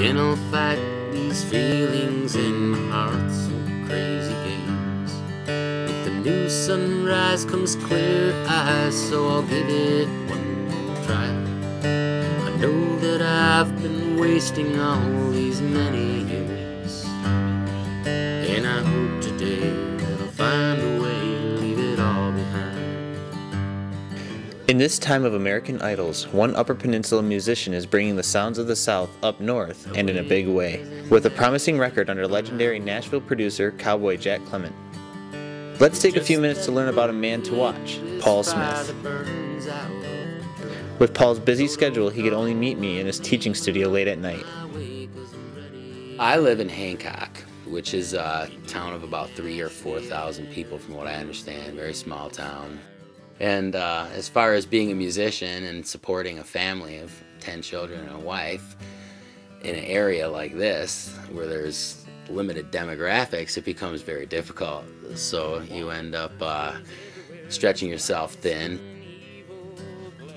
Again I'll fight these feelings in my heart, so crazy games. With the new sunrise comes clear eyes, so I'll give it one more try. I know that I've been wasting all these many years, and I hope today that I'll find a way to leave it all behind. In this time of American Idols, one Upper Peninsula musician is bringing the sounds of the South up north, and in a big way, with a promising record under legendary Nashville producer Cowboy Jack Clement. Let's take a few minutes to learn about a man to watch, Paul Smith. With Paul's busy schedule, he could only meet me in his teaching studio late at night. I live in Hancock, which is a town of about 3,000 or 4,000 people from what I understand, very small town. And as far as being a musician and supporting a family of 10 children and a wife in an area like this where there's limited demographics, it becomes very difficult. So you end up stretching yourself thin.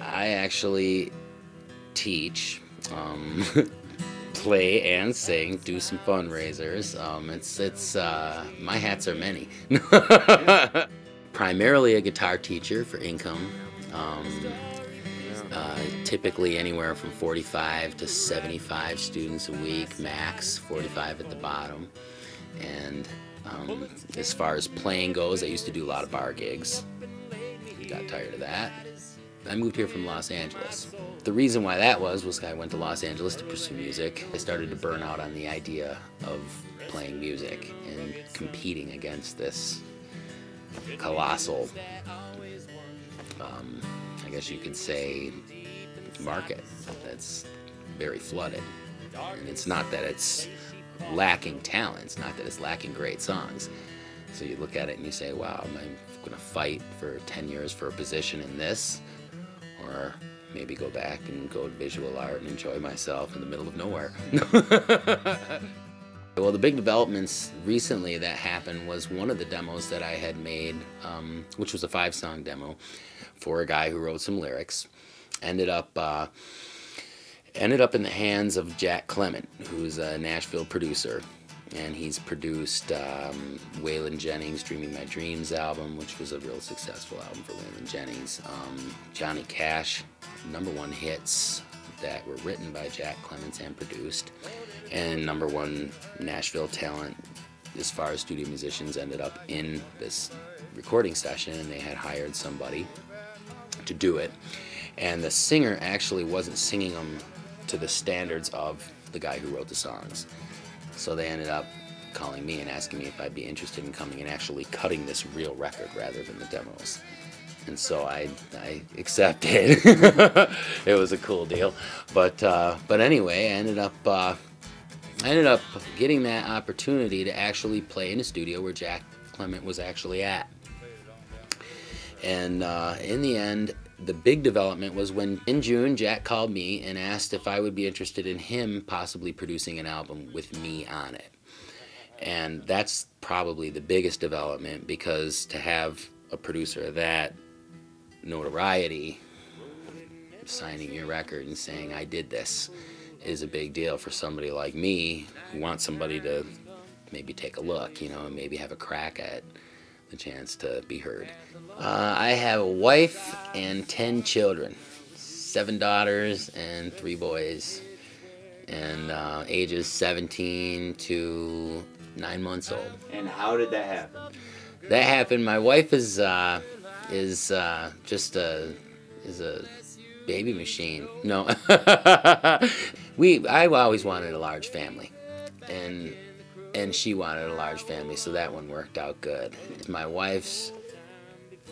I actually teach, play and sing, do some fundraisers. My hats are many. Primarily a guitar teacher for income, typically anywhere from 45 to 75 students a week, max 45 at the bottom. And as far as playing goes, I used to do a lot of bar gigs. Got tired of that. I moved here from Los Angeles. The reason why that was I went to Los Angeles to pursue music. I started to burn out on the idea of playing music and competing against this colossal, I guess you could say, market that's very flooded. And it's not that it's lacking talent, it's not that it's lacking great songs. So you look at it and you say, wow, am I going to fight for 10 years for a position in this? Or maybe go back and go to visual art and enjoy myself in the middle of nowhere. Well, the big developments recently that happened was one of the demos that I had made, which was a 5-song demo for a guy who wrote some lyrics, ended up in the hands of Jack Clement, who's a Nashville producer, and he's produced Waylon Jennings' Dreaming My Dreams album, which was a real successful album for Waylon Jennings, Johnny Cash, #1 hits that were written by Jack Clement and produced, and #1 Nashville talent as far as studio musicians ended up in this recording session, and they had hired somebody to do it. And the singer actually wasn't singing them to the standards of the guy who wrote the songs. So they ended up calling me and asking me if I'd be interested in coming and actually cutting this real record rather than the demos. And so I accepted. It was a cool deal, but anyway, I ended up getting that opportunity to actually play in a studio where Jack Clement was actually at. And in the end, the big development was when in June Jack called me and asked if I would be interested in him possibly producing an album with me on it. And that's probably the biggest development, because to have a producer of that notoriety signing your record and saying I did this is a big deal for somebody like me who wants somebody to maybe take a look, you know, and maybe have a crack at the chance to be heard. I have a wife and 10 children, 7 daughters and 3 boys, and ages 17 to 9 months old. And how did that happen? That happened. My wife is a baby machine. No, I always wanted a large family, and she wanted a large family, so that one worked out good. My wife's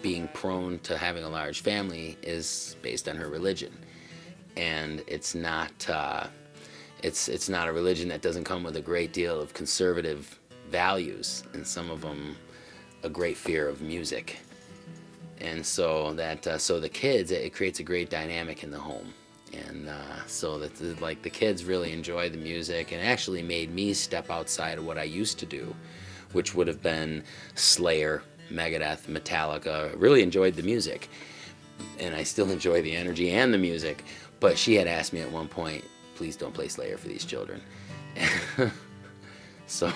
being prone to having a large family is based on her religion, and it's not a religion that doesn't come with a great deal of conservative values, and some of them a great fear of music. And so so the kids, it creates a great dynamic in the home, and so that like the kids really enjoy the music, and it actually made me step outside of what I used to do, which would have been Slayer, Megadeth, Metallica. Really enjoyed the music, and I still enjoy the energy and the music. But she had asked me at one point, please don't play Slayer for these children. So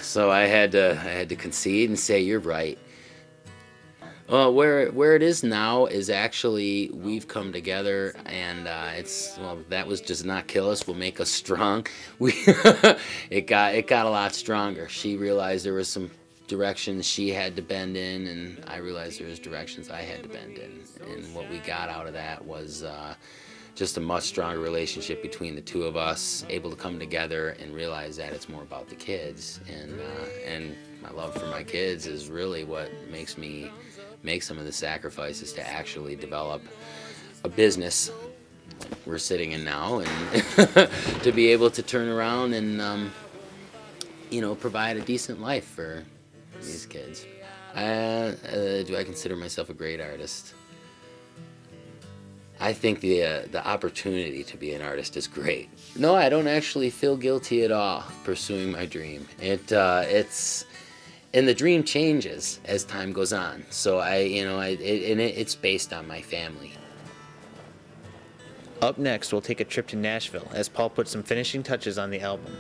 so I had to concede and say, you're right. Where it is now is actually we've come together, and that was just not kill us, will make us strong. It got a lot stronger. She realized there was some directions she had to bend in, and I realized there was directions I had to bend in. And what we got out of that was just a much stronger relationship between the two of us, able to come together and realize that it's more about the kids. And my love for my kids is really what makes me make some of the sacrifices to actually develop a business we're sitting in now, and to be able to turn around and provide a decent life for these kids. Do I consider myself a great artist? I think the opportunity to be an artist is great. No, I don't actually feel guilty at all pursuing my dream. And the dream changes as time goes on. So it's based on my family. Up next, we'll take a trip to Nashville as Paul puts some finishing touches on the album.